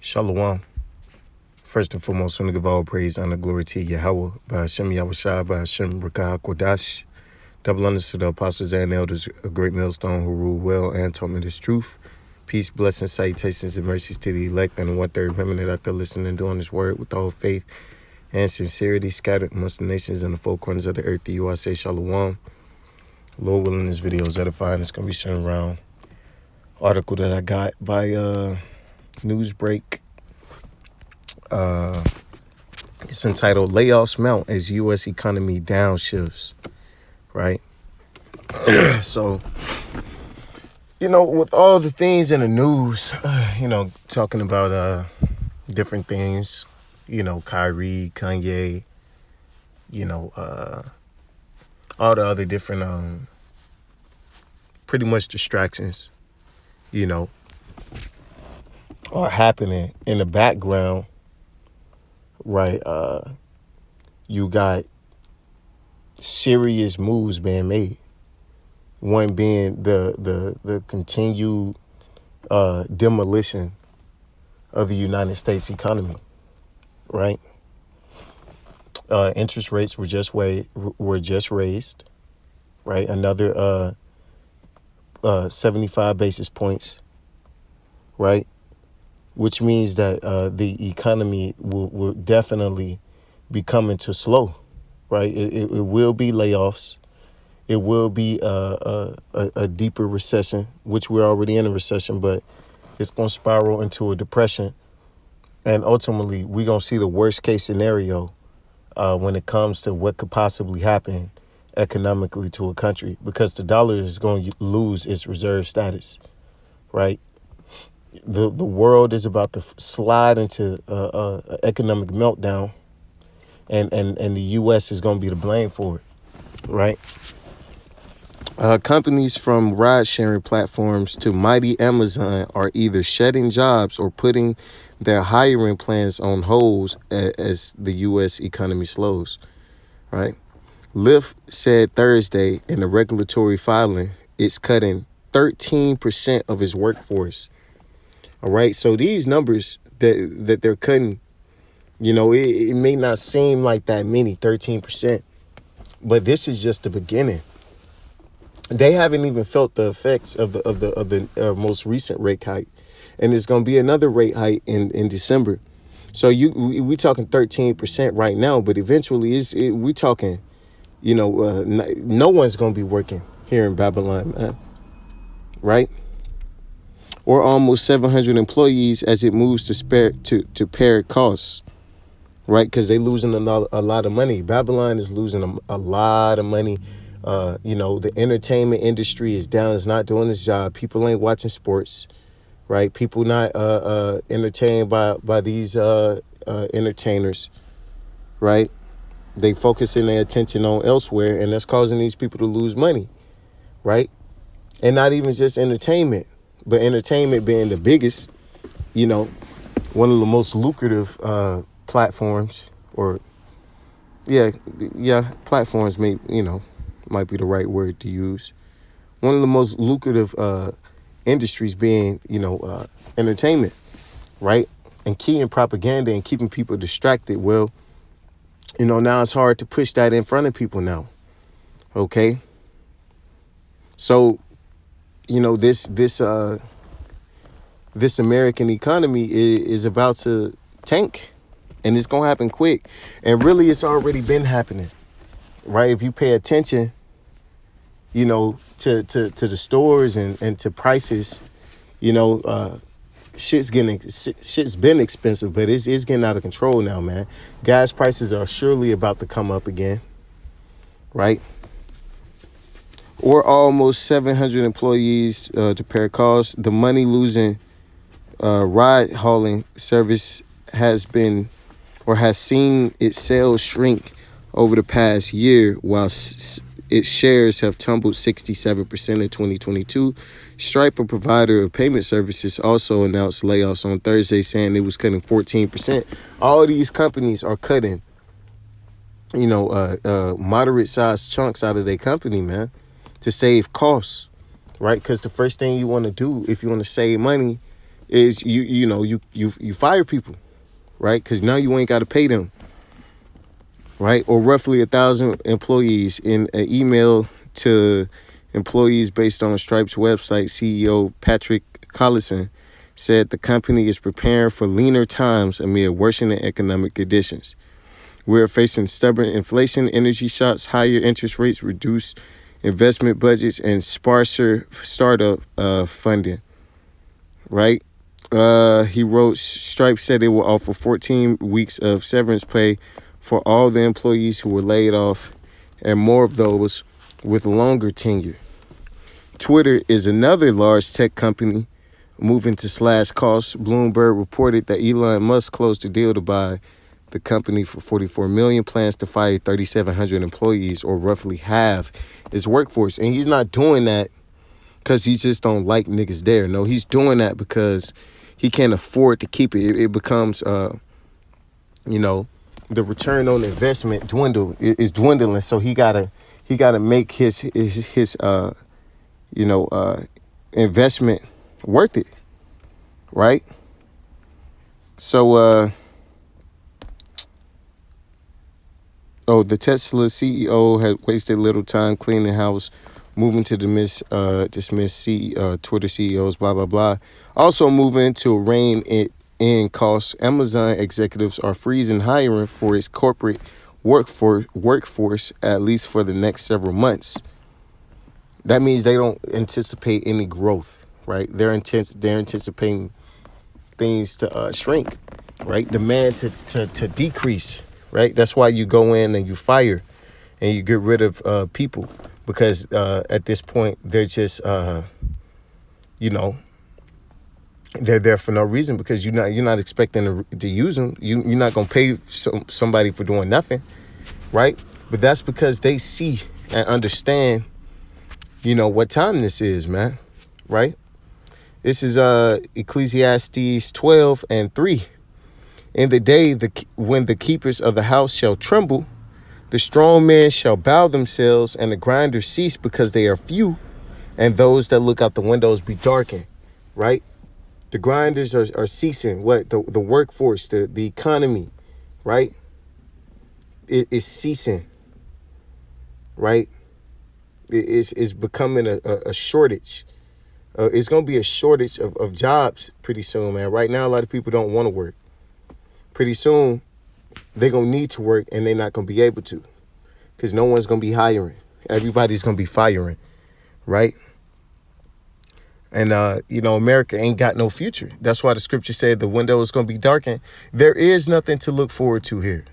Shalom. First and foremost, I want to give all praise, honor, glory to Yahweh, by Hashem Yahushua, by Hashem Rakah Kodash. Double honors to the apostles and elders, a great millstone who rule well and taught me this truth. Peace, blessings, salutations, and mercies to the elect and the one-third remnant out there listening and doing this word with all faith and sincerity, scattered amongst the nations and the four corners of the earth. To you I say shalom. Lord willing, this video is edifying. It's going to be sent around. Article that I got by Newsbreak. It's entitled "Layoffs Mount as U.S. Economy Downshifts." Right? So, with all the things in the news, talking about different things, Kyrie, Kanye, all the other different, pretty much distractions, are happening in the background. Right, you got serious moves being made. One being the continued demolition of the United States economy. Right, interest rates were just raised. Right, another 75 basis points. Right. Which means that the economy will definitely be coming to slow, right? It will be layoffs. It will be a deeper recession, which we're already in a recession, but it's going to spiral into a depression. And ultimately, we're going to see the worst case scenario when it comes to what could possibly happen economically to a country, because the dollar is going to lose its reserve status, right? The world is about to slide into an economic meltdown, and the U.S. is going to be to blame for it, right? Companies from ride-sharing platforms to mighty Amazon are either shedding jobs or putting their hiring plans on hold as the U.S. economy slows, right? Lyft said Thursday in a regulatory filing it's cutting 13% of its workforce. All right, so these numbers that they're cutting, it may not seem like that many, 13%, but this is just the beginning. They haven't even felt the effects of the most recent rate hike, and there's going to be another rate hike in December. So we talking 13% right now, but eventually we talking, no one's going to be working here in Babylon, man, right? Or almost 700 employees as it moves to pare costs, right? Because they're losing a lot of money. Babylon is losing a lot of money. The entertainment industry is down. It's not doing its job. People ain't watching sports, right? People not entertained by these entertainers, right? They focusing their attention on elsewhere, and that's causing these people to lose money, right? And not even just entertainment. But entertainment being the biggest, one of the most lucrative platforms, or platforms might be the right word to use. One of the most lucrative industries being, entertainment, right? And key in propaganda and keeping people distracted. Well, now it's hard to push that in front of people now. Okay. So, this American economy is about to tank, and it's going to happen quick. And really, it's already been happening, right? If you pay attention, to the stores and to prices, shit's been expensive, but it's getting out of control now, man. Gas prices are surely about to come up again, right? Or almost 700 employees to pare costs. The money losing ride hauling service has seen its sales shrink over the past year, while its shares have tumbled 67% in 2022. Stripe, a provider of payment services, also announced layoffs on Thursday, saying it was cutting 14%. All these companies are cutting, moderate-sized chunks out of their company, man, to save costs, right? Because the first thing you want to do if you want to save money is you fire people, right? Because now you ain't got to pay them, right? Or roughly 1,000 employees. In an email to employees based on Stripe's website, CEO Patrick Collison said the company is preparing for leaner times amid worsening economic conditions. We're facing stubborn inflation, energy shocks, higher interest rates, reduced investment budgets, and sparser startup funding, right? He wrote, Stripe said it will offer 14 weeks of severance pay for all the employees who were laid off and more of those with longer tenure. Twitter is another large tech company moving to slash costs. Bloomberg reported that Elon Musk closed a deal to buy the company for $44 million, plans to fire 3,700 employees, or roughly half its workforce. And he's not doing that because he just don't like niggas there. No, he's doing that because he can't afford to keep it. It becomes, the return on investment is dwindling. So he gotta make his investment worth it, right? So, the Tesla CEO had wasted little time cleaning house, moving to dismiss Twitter CEOs, blah, blah, blah. Also moving to rein it in costs. Amazon executives are freezing hiring for its corporate workforce, at least for the next several months. That means they don't anticipate any growth, right? They're anticipating things to shrink, right? Demand to decrease, right? That's why you go in and you fire and you get rid of people, because at this point they're just they're there for no reason, because you're not expecting to use them. You're not gonna pay somebody for doing nothing, right? But that's because they see and understand, what time this is, man, right? This is Ecclesiastes 12:3. In the day when the keepers of the house shall tremble, the strong men shall bow themselves, and the grinders cease because they are few, and those that look out the windows be darkened, right? The grinders are ceasing. What? The workforce, the economy, right? It is ceasing, right? It's becoming a shortage. It's going to be a shortage of jobs pretty soon, man. Right now, a lot of people don't want to work. Pretty soon, they're going to need to work, and they're not going to be able to, because no one's going to be hiring. Everybody's going to be firing, right? And, America ain't got no future. That's why the scripture said the window is going to be darkened. There is nothing to look forward to here,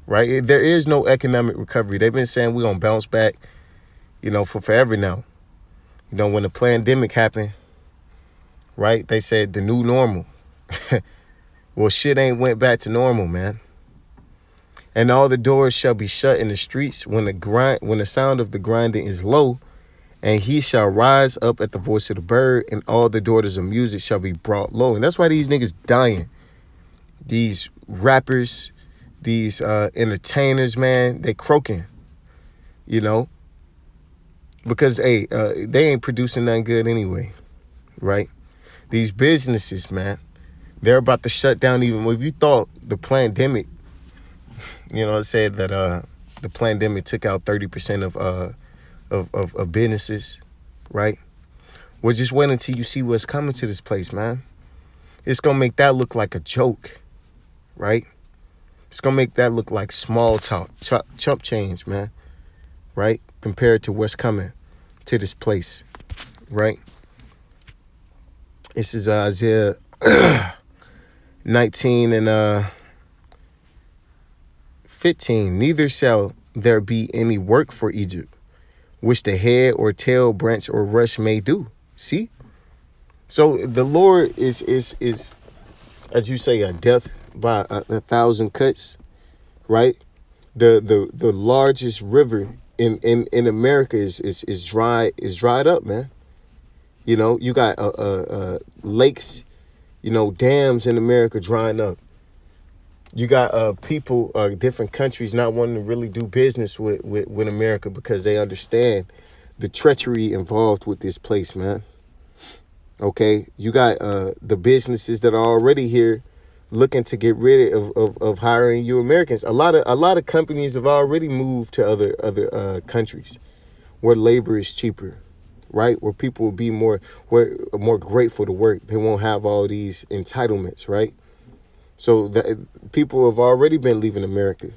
right? There is no economic recovery. They've been saying we're going to bounce back, for forever now. When the pandemic happened, right, they said the new normal. Well, shit ain't went back to normal, man. And all the doors shall be shut in the streets when the sound of the grinding is low, and he shall rise up at the voice of the bird, and all the daughters of music shall be brought low. And that's why these niggas dying. These rappers, these entertainers, man, they croaking, because, hey, they ain't producing nothing good anyway, right? These businesses, man, they're about to shut down. Even if you thought the pandemic, it said that the pandemic took out 30% of businesses, right? Well, just wait until you see what's coming to this place, man. It's going to make that look like a joke, right? It's going to make that look like small talk, chump change, man, right? Compared to what's coming to this place, right? This is Isaiah 19:15. Neither shall there be any work for Egypt, which the head or tail, branch or rush may do. See? So the Lord is as you say, a death by a 1,000 cuts, right? The largest river in America is dried up, man. You got lakes, dams in America drying up. You got people, different countries not wanting to really do business with America because they understand the treachery involved with this place, man. Okay, you got the businesses that are already here looking to get rid of hiring you Americans. A lot of companies have already moved to other countries where labor is cheaper, right? Where people will be more grateful to work. They won't have all these entitlements, right? So people have already been leaving America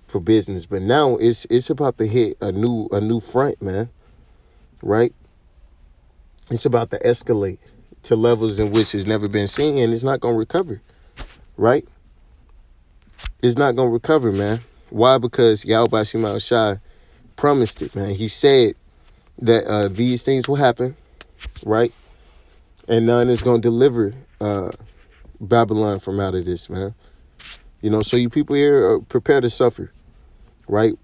for business, but now it's about to hit a new front, man, right? It's about to escalate to levels in which it's never been seen, and it's not gonna recover, right? It's not gonna recover, man. Why? Because Yahweh Shema Shai promised it, man. He said that these things will happen, right? And none is gonna deliver Babylon from out of this, man. So you people here are prepared to suffer, right?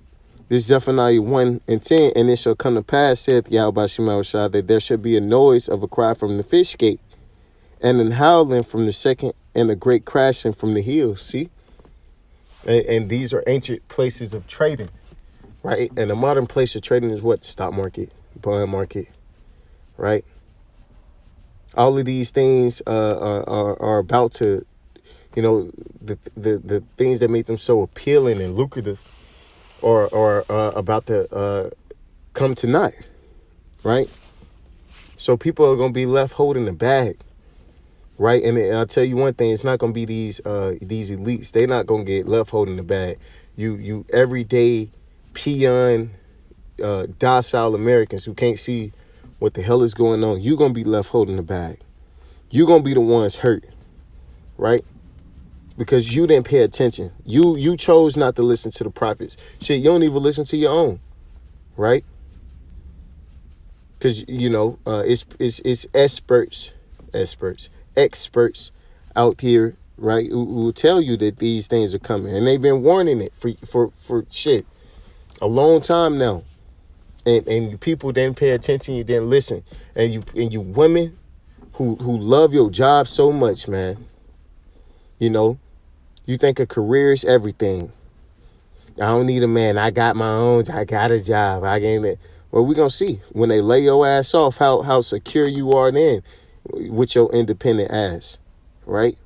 This Zephaniah 1:10, and it shall come to pass, saith Yahweh Shema Shai, that there shall be a noise of a cry from the fish gate, and an howling from the second, and a great crashing from the hills. See? And these are ancient places of trading, right? And a modern place of trading is what? Stock market, bond market, right? All of these things are about to, the things that make them so appealing and lucrative are about to come to naught, right? So people are going to be left holding the bag, right? And I'll tell you one thing, it's not going to be these elites. They're not going to get left holding the bag. You everyday peon, docile Americans who can't see what the hell is going on, you're going to be left holding the bag. You're going to be the ones hurt, right? Because you didn't pay attention. You chose not to listen to the prophets. Shit, you don't even listen to your own, right? Because it's experts out here, right, who will tell you that these things are coming, and they've been warning it for shit a long time now. And people didn't pay attention. You didn't listen, and you women who love your job so much, man. You think a career is everything. I don't need a man. I got my own. I got a job. I gained it. Well, we're going to see when they lay your ass off how secure you are then with your independent ass, right?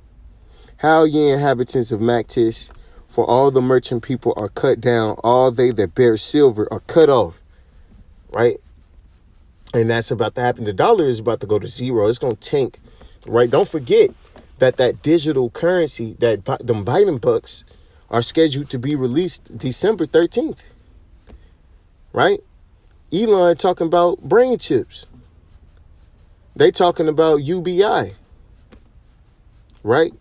How ye inhabitants of Mactish, for all the merchant people are cut down. All they that bear silver are cut off, right? And that's about to happen. The dollar is about to go to zero. It's going to tank, right? Don't forget that digital currency, that them Biden bucks are scheduled to be released December 13th, right? Elon talking about brain chips. They talking about UBI, right?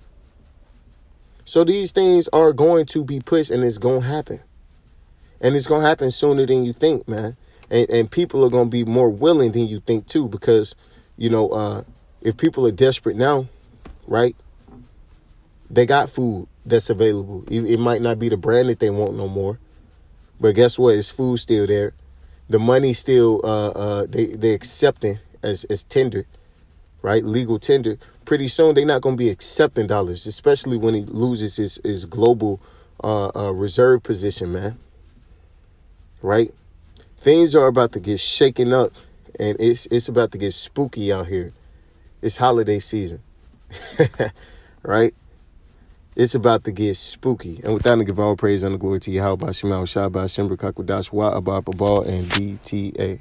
So these things are going to be pushed, and it's going to happen. And it's going to happen sooner than you think, man. And people are going to be more willing than you think, too, because, if people are desperate now, right, they got food that's available. It might not be the brand that they want no more, but guess what? It's food still there. The money still they accepting as tender, right? Legal tender. Pretty soon they're not going to be accepting dollars, especially when he loses his global reserve position, man. Right? Things are about to get shaken up, and it's about to get spooky out here. It's holiday season, right? It's about to get spooky. And with that, I give all praise and the glory to Yahweh, Shema, Shabbat, Shember, Kakwadash, Wa, Abba, Babal, and DTA.